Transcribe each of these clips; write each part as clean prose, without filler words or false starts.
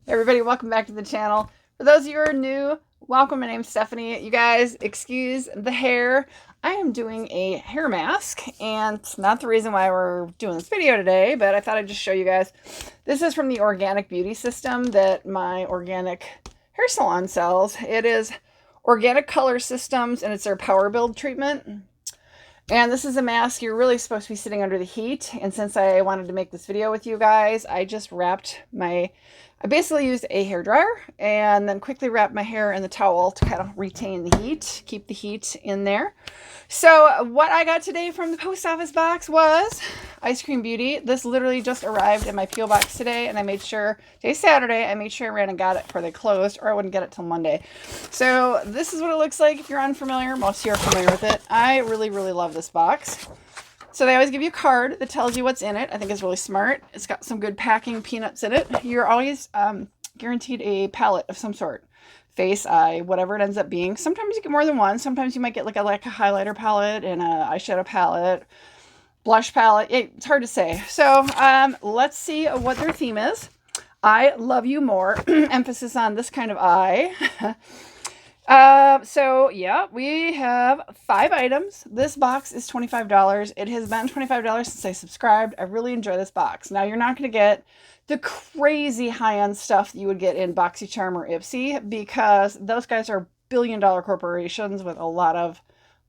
Hey everybody, welcome back to the channel. For those of you who are new, welcome. My name's Stephanie. You guys, excuse the hair. I am doing a hair mask, and it's not the reason why we're doing this video today, but I thought I'd just show you guys. This is from the Organic Beauty System that my organic hair salon sells. It is Organic Color Systems, and it's their Power Build treatment. And this is a mask you're really supposed to be sitting under the heat. And since I wanted to make this video with you guys, I basically used a hairdryer and then quickly wrapped my hair in the towel to kind of retain the heat, keep the heat in there. So what I got today from the post office box was EYESCREAM Beauty. This literally just arrived in my P.O. box today, and I made sure, today's Saturday, I made sure I ran and got it before they closed, or I wouldn't get it till Monday. So this is what it looks like if you're unfamiliar. Most of you are familiar with it. I really, really love this box. So they always give you a card that tells you what's in it. I think it's really smart. It's got some good packing peanuts in it. You're always guaranteed a palette of some sort. Face, eye, whatever it ends up being. Sometimes you get more than one. Sometimes you might get like a highlighter palette and a eyeshadow palette, blush palette. It's hard to say. So let's see what their theme is. I love you more. Emphasis on this kind of eye. So yeah, we have 5 items. This box is $25. It has been $25 since I subscribed. I really enjoy this box. Now, you're not going to get the crazy high-end stuff that you would get in BoxyCharm or Ipsy, because those guys are billion-dollar corporations with a lot of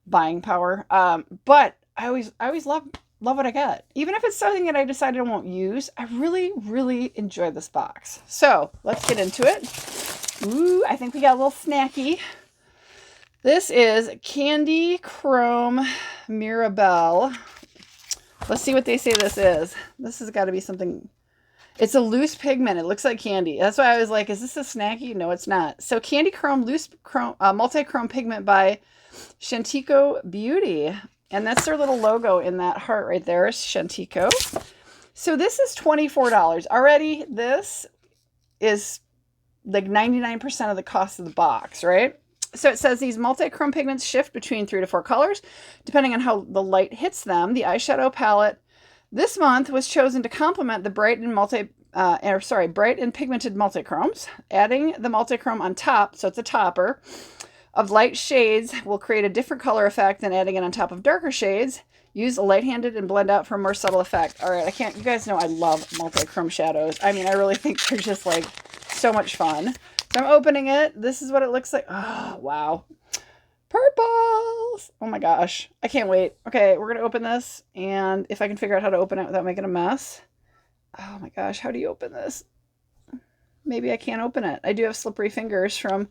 buying power. But I always love what I get. Even if it's something that I decided I won't use, I really, really enjoy this box. So let's get into it. Ooh, I think we got a little snacky. This is Candy Chrome Mirabelle. Let's see what they say this is. This has got to be something. It's a loose pigment. It looks like candy. That's why I was like, is this a snacky? No, it's not. So Candy Chrome Loose Chrome, Multi-Chrome Pigment by ZeeSea Beauty. And that's their little logo in that heart right there, ZeeSea. So this is $24. Already, this is like 99% of the cost of the box, right? So it says these multi-chrome pigments shift between 3 to 4 colors, depending on how the light hits them. The eyeshadow palette this month was chosen to complement the bright and pigmented multi-chromes. Adding the multi-chrome on top, so it's a topper, of light shades will create a different color effect than adding it on top of darker shades. Use light-handed and blend out for a more subtle effect. All right, you guys know I love multi-chrome shadows. I mean, I really think they're just like so much fun. So I'm opening it. This is what it looks like. Oh, wow. Purples. Oh my gosh. I can't wait. Okay, we're going to open this. And if I can figure out how to open it without making a mess. Oh my gosh, how do you open this? Maybe I can't open it. I do have slippery fingers from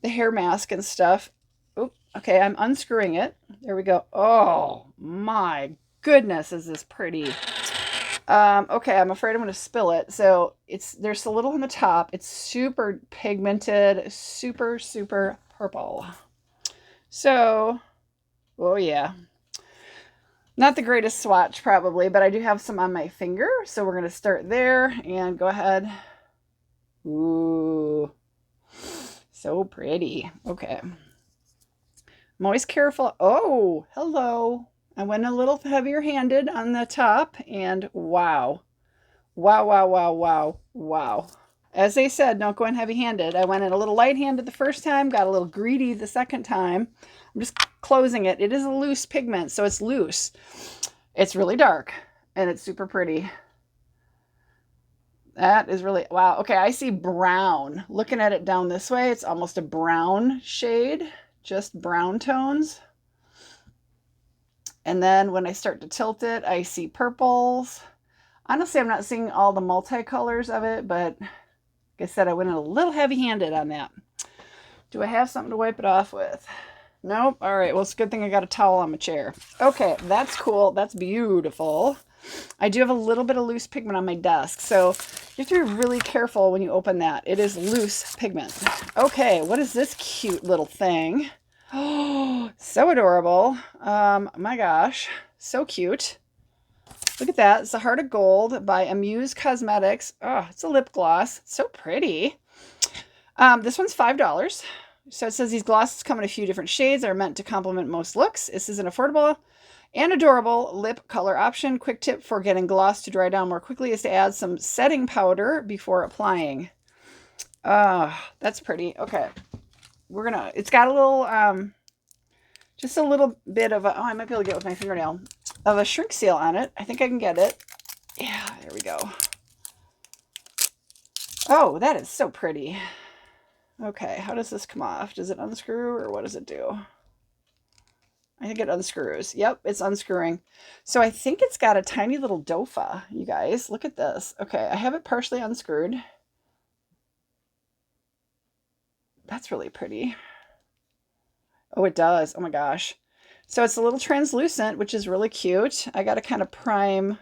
the hair mask and stuff. Oh, okay, I'm unscrewing it. There we go. Oh my goodness, is this pretty. Okay, I'm afraid I'm going to spill it. So there's a little on the top. It's super pigmented, super, super purple. So, oh yeah. Not the greatest swatch probably, but I do have some on my finger. So we're going to start there and go ahead. Ooh, so pretty. Okay. I'm always careful. Oh, hello. I went a little heavier handed on the top, and wow. Wow, wow, wow, wow, wow. As they said, don't go in heavy handed. I went in a little light handed the first time, got a little greedy the second time. I'm just closing it. It is a loose pigment, so it's loose. It's really dark, and it's super pretty. That is really, wow. Okay, I see brown. Looking at it down this way, it's almost a brown shade, just brown tones. And then when I start to tilt it, I see purples. Honestly, I'm not seeing all the multicolors of it, but like I said, I went in a little heavy-handed on that. Do I have something to wipe it off with? Nope. All right. Well, it's a good thing I got a towel on my chair. Okay, that's cool. That's beautiful. I do have a little bit of loose pigment on my desk, so you have to be really careful when you open that. It is loose pigment. Okay, what is this cute little thing? Oh, so adorable. My gosh, so cute. Look at that. It's a Heart of Gold by ZeeSea Cosmetics. Oh, it's a lip gloss. It's so pretty. This one's $5. So it says these glosses come in a few different shades. Are meant to complement most looks. This is an affordable and adorable lip color option. Quick tip for getting gloss to dry down more quickly is to add some setting powder before applying. That's pretty. Okay. It's got a little, just a little bit of a, oh, I might be able to get it with my fingernail, of a shrink seal on it. I think I can get it. Yeah, there we go. Oh, that is so pretty. Okay, how does this come off? Does it unscrew or what does it do? I think it unscrews. Yep, it's unscrewing. So I think it's got a tiny little dofa, you guys. Look at this. Okay, I have it partially unscrewed. That's really pretty. Oh, it does. Oh my gosh. So it's a little translucent, which is really cute. I got to kind of prime.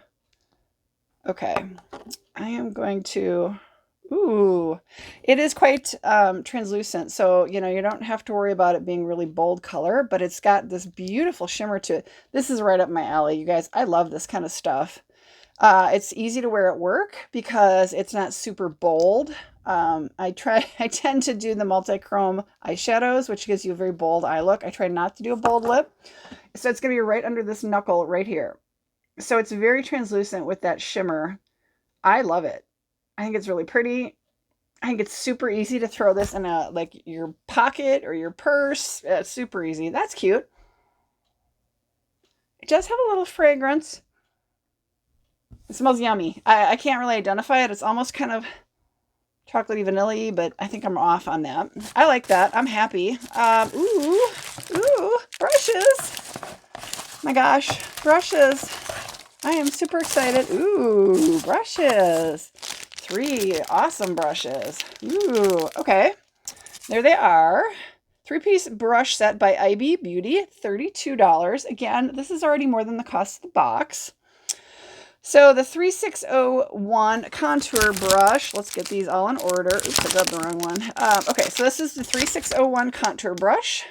Okay, I am going to... Ooh, it is quite translucent, so you don't have to worry about it being really bold color, but it's got this beautiful shimmer to it. This is right up my alley, you guys. I love this kind of stuff. It's easy to wear at work because it's not super bold. I tend to do the multi-chrome eyeshadows, which gives you a very bold eye look. I try not to do a bold lip, so it's going to be right under this knuckle right here. So it's very translucent with that shimmer. I love it. I think it's really pretty. I think it's super easy to throw this in your pocket or your purse. It's super easy. That's cute. It does have a little fragrance. It smells yummy. I can't really identify it. It's almost kind of chocolatey vanilla-y, but I think I'm off on that. I like that. I'm happy. Ooh, brushes. My gosh, brushes. I am super excited. Ooh, brushes. 3 awesome brushes. Ooh, okay. There they are. 3-piece brush set by EYESCREAM Beauty, $32. Again, this is already more than the cost of the box. So the 3601 contour brush, let's get these all in order. Oops, I grabbed the wrong one. Okay, so this is the 3601 contour brush.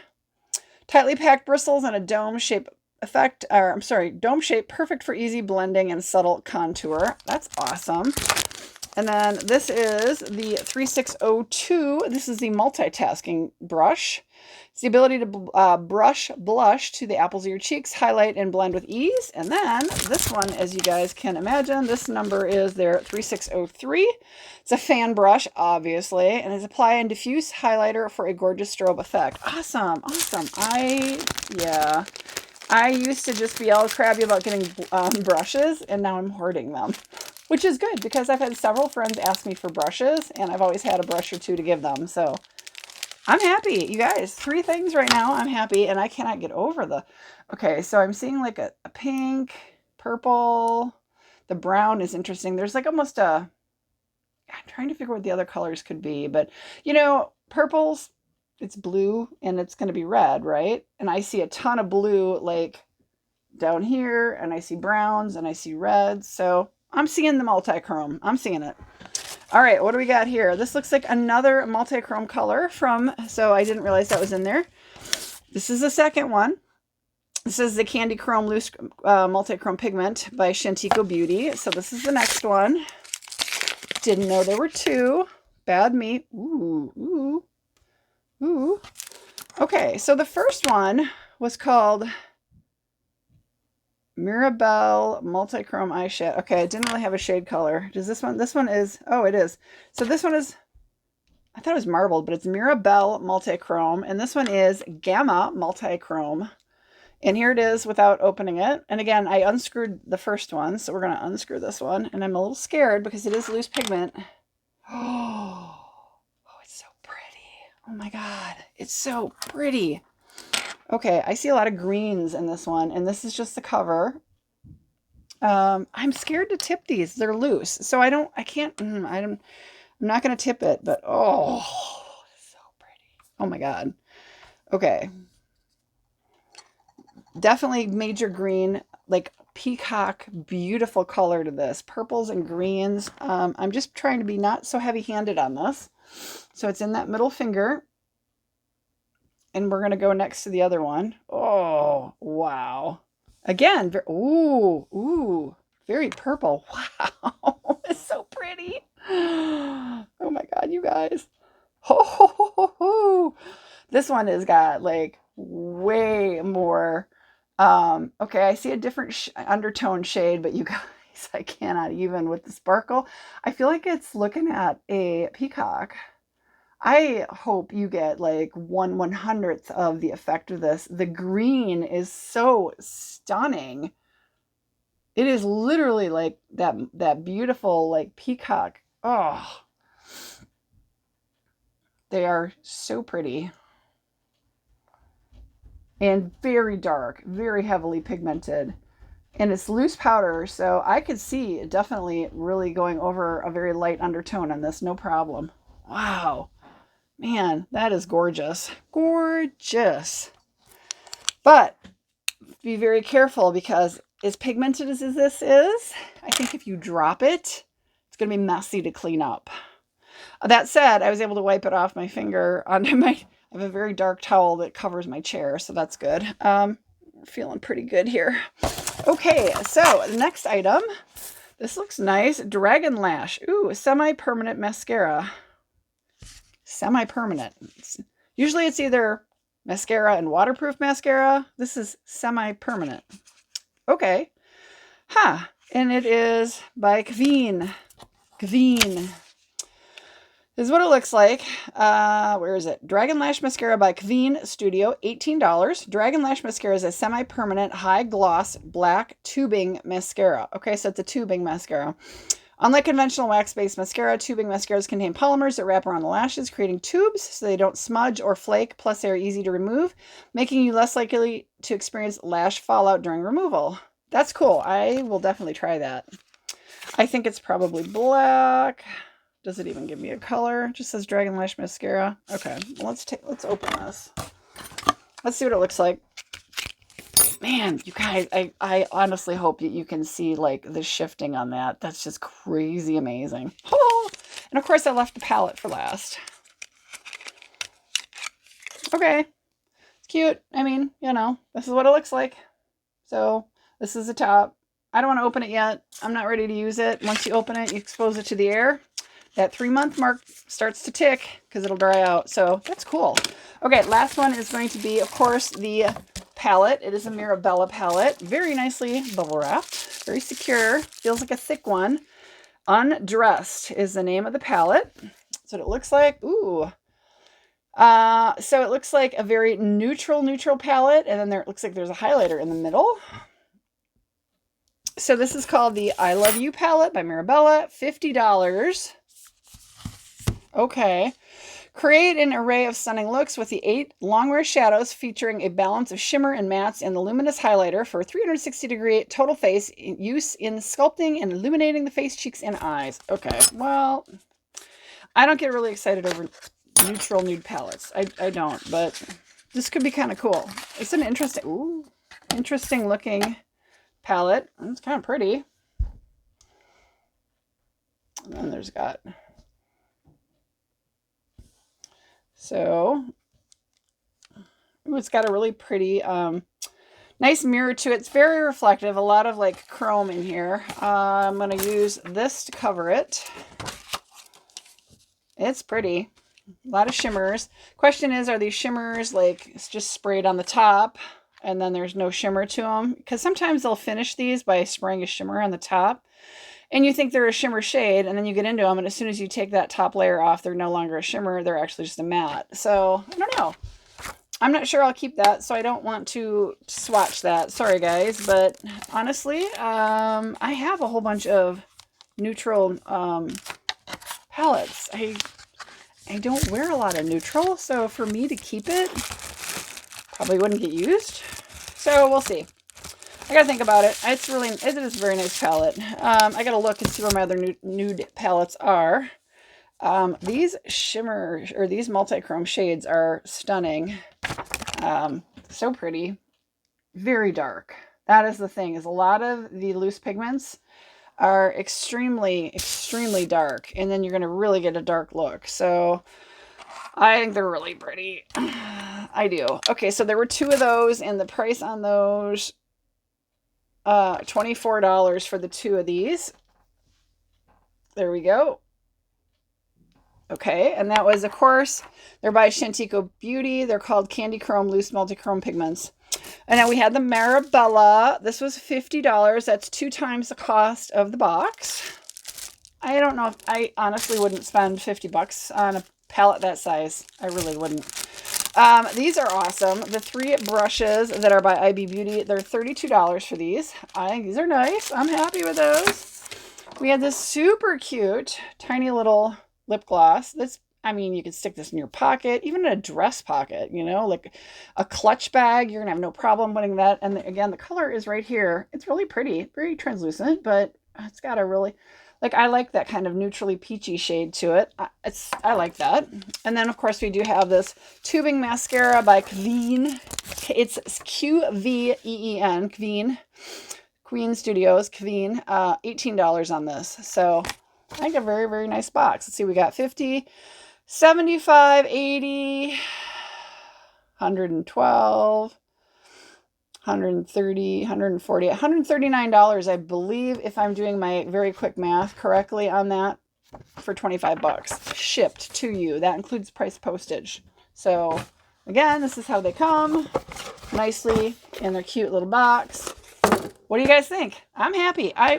Tightly packed bristles and a dome shape effect, or I'm sorry, dome shape, perfect for easy blending and subtle contour. That's awesome. And then this is the 3602. This is the multitasking brush. It's the ability to brush blush to the apples of your cheeks, highlight and blend with ease. And then this one, as you guys can imagine, this number is their 3603. It's a fan brush, obviously, and it's apply and diffuse highlighter for a gorgeous strobe effect. Awesome, awesome. I used to just be all crabby about getting brushes, and now I'm hoarding them. Which is good because I've had several friends ask me for brushes and I've always had a brush or two to give them. So I'm happy, you guys. 3 things right now. I'm happy and I cannot get over the... Okay, so I'm seeing like a pink, purple. The brown is interesting. There's like almost a... I'm trying to figure what the other colors could be. But, purples, it's blue and it's going to be red, right? And I see a ton of blue like down here and I see browns and I see reds. So... I'm seeing the multi-chrome. I'm seeing it. All right, what do we got here? This looks like another multi-chrome color so I didn't realize that was in there. This is the second one. This is the Candy Chrome Loose Multi-Chrome Pigment by Shantico Beauty. So this is the next one. Didn't know there were 2. Bad me. Ooh. Okay, so the first one was called... Mirabelle Multi-Chrome Eyeshadow. Okay, it didn't really have a shade color. Does this one is, oh, it is. So this one is, I thought it was marbled, but it's Mirabelle Multi-Chrome. And this one is Gamma Multi-Chrome. And here it is without opening it. And again, I unscrewed the first one, so we're going to unscrew this one. And I'm a little scared because it is loose pigment. Oh, it's so pretty. Oh my God, it's so pretty. Okay, I see a lot of greens in this one, and this is just the cover. I'm scared to tip these. They're loose, so I'm not going to tip it, but oh, it's so pretty. Oh my God. Okay. Definitely major green, like peacock, beautiful color to this. Purples and greens. I'm just trying to be not so heavy-handed on this. So it's in that middle finger. And we're going to go next to the other one. Oh, wow. Again, ooh, very purple. Wow, it's so pretty. Oh my God, you guys. Oh, this one has got like way more. Okay, I see a different undertone shade, but you guys, I cannot even with the sparkle. I feel like it's looking at a peacock. I hope you get like 1/100th of the effect of this. The green is so stunning. It is literally like that beautiful like peacock. Oh, they are so pretty and very dark, very heavily pigmented. And it's loose powder, so I could see definitely really going over a very light undertone on this, no problem. Wow. Man, that is gorgeous. Gorgeous. But be very careful because as pigmented as this is, I think if you drop it, it's going to be messy to clean up. That said, I was able to wipe it off my finger onto my, I have a very dark towel that covers my chair, so that's good. Feeling pretty good here. Okay, so the next item, this looks nice. Dragon Lash. Ooh, semi-permanent mascara. Semi-permanent. Usually it's either mascara and waterproof mascara. This is semi-permanent. Okay. Huh. And it is by Kveen. Kveen. This is what it looks like. Where is it? Dragon Lash Mascara by Kveen Studio, $18. Dragon Lash Mascara is a semi-permanent, high-gloss, black tubing mascara. Okay, so it's a tubing mascara. Unlike conventional wax-based mascara, tubing mascaras contain polymers that wrap around the lashes, creating tubes so they don't smudge or flake, plus they are easy to remove, making you less likely to experience lash fallout during removal. That's cool. I will definitely try that. I think it's probably black. Does it even give me a color? It just says Dragon Lash Mascara. Okay, well, let's open this. Let's see what it looks like. Man, you guys, I honestly hope that you can see like the shifting on that. That's just crazy amazing. Oh, and of course I left the palette for last. Okay, it's cute. I mean, you know, this is what it looks like. So this is the top. I don't want to open it yet. I'm not ready to use it. Once you open it, you expose it to the air. That 3-month mark starts to tick because it'll dry out. So that's cool. Okay, last one is going to be, of course, the palette. It is a Mirabella palette. Very nicely bubble wrapped. Very secure. Feels like a thick one. Undressed is the name of the palette. That's what it looks like. Ooh. So it looks like a very neutral palette. And then there it looks like there's a highlighter in the middle. So this is called the I Love You palette by Mirabella. $50. Okay. Create an array of stunning looks with the 8 longwear shadows featuring a balance of shimmer and mattes and the luminous highlighter for 360-degree total face use in sculpting and illuminating the face, cheeks, and eyes. Okay, well, I don't get really excited over neutral nude palettes. I don't, but this could be kind of cool. It's an interesting looking palette. It's kind of pretty. And then there's got... So, ooh, it's got a really pretty, nice mirror to it. It's very reflective. A lot of like chrome in here. I'm going to use this to cover it. It's pretty. A lot of shimmers. Question is, are these shimmers like it's just sprayed on the top and then there's no shimmer to them? Because sometimes they'll finish these by spraying a shimmer on the top. And you think they're a shimmer shade, and then you get into them, and as soon as you take that top layer off, they're no longer a shimmer. They're actually just a matte. So, I don't know. I'm not sure I'll keep that, so I don't want to swatch that. Sorry, guys. But honestly, I have a whole bunch of neutral palettes. I don't wear a lot of neutral, so for me to keep it, probably wouldn't get used. So, we'll see. I gotta think about it. It is a very nice palette. I gotta look and see where my other nude palettes are. These shimmer, or these multi-chrome shades are stunning. So pretty. Very dark. That is the thing, is a lot of the loose pigments are extremely, extremely dark. And then you're gonna really get a dark look. So I think they're really pretty. I do. Okay, so there were 2 of those, and the price on those... $24 for the 2 of these. There we go. Okay, and that was, of course, they're by Shantico Beauty. They're called Candy Chrome Loose Multi-Chrome Pigments. And then we had the Mirabella. This was $50. That's 2 times the cost of the box. I don't know if I honestly wouldn't spend $50 on a palette that size. I really wouldn't. These are awesome. The 3 brushes that are by IB Beauty, they're $32 for these. I think these are nice. I'm happy with those. We had this super cute, tiny little lip gloss. That's, I mean, you can stick this in your pocket, even in a dress pocket, you know, like a clutch bag. You're gonna have no problem putting that. And again, the color is right here. It's really pretty, very translucent, but it's got a really, like, I like that kind of neutrally peachy shade to it. I like that. And then, of course, we do have this tubing mascara by Kveen. It's Q-V-E-E-N, Kveen. Queen Studios, Kveen. $18 on this. So I think a very, very nice box. Let's see, we got 50, 75, 80, 112, 130, 140, $139, I believe, if I'm doing my very quick math correctly on that, for 25 bucks shipped to you. That includes price postage. So again, this is how they come nicely in their cute little box. What do you guys think? I'm happy. I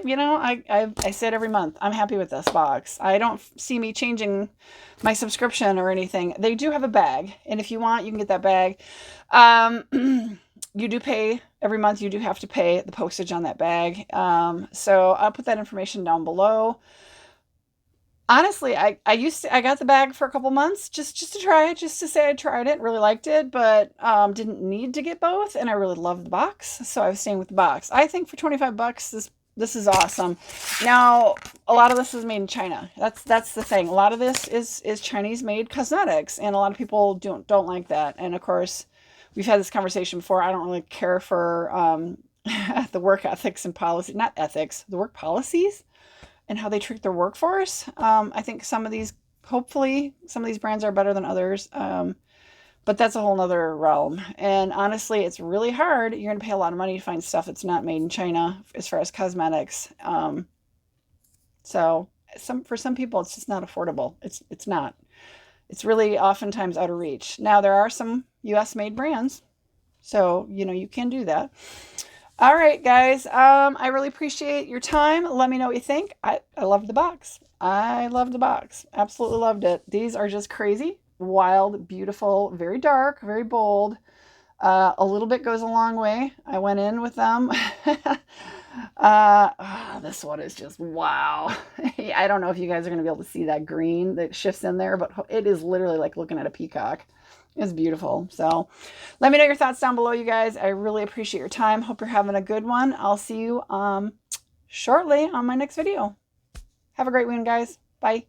say it every month. I'm happy with this box. I don't see me changing my subscription or anything. They do have a bag, and if you want, you can get that bag. You do pay every month. You do have to pay the postage on that bag. So I'll put that information down below. Honestly, I got the bag for a couple months just to try it, just to say I tried it, really liked it, but didn't need to get both, and I really love the box, so I was staying with the box. I think for 25 bucks, this is awesome. Now, a lot of this is made in China. That's the thing. A lot of this is Chinese-made cosmetics, and a lot of people don't like that. And of course, we've had this conversation before. I don't really care for the work ethics and policy, not ethics, the work policies and how they treat their workforce. I think some of these, hopefully, some of these brands are better than others. But that's a whole nother realm. And honestly, it's really hard. You're going to pay a lot of money to find stuff that's not made in China as far as cosmetics. So for some people, it's just not affordable. It's not. It's really oftentimes out of reach. Now, there are some US made brands. So, you know, you can do that. All right, guys. I really appreciate your time. Let me know what you think. I love the box. I love the box. Absolutely loved it. These are just crazy, wild, beautiful, very dark, very bold. A little bit goes a long way. I went in with them. This one is just wow. I don't know if you guys are going to be able to see that green that shifts in there, but it is literally like looking at a peacock. It's beautiful. So let me know your thoughts down below, you guys. I really appreciate your time. Hope you're having a good one. I'll see you shortly on my next video. Have a great one, guys. Bye.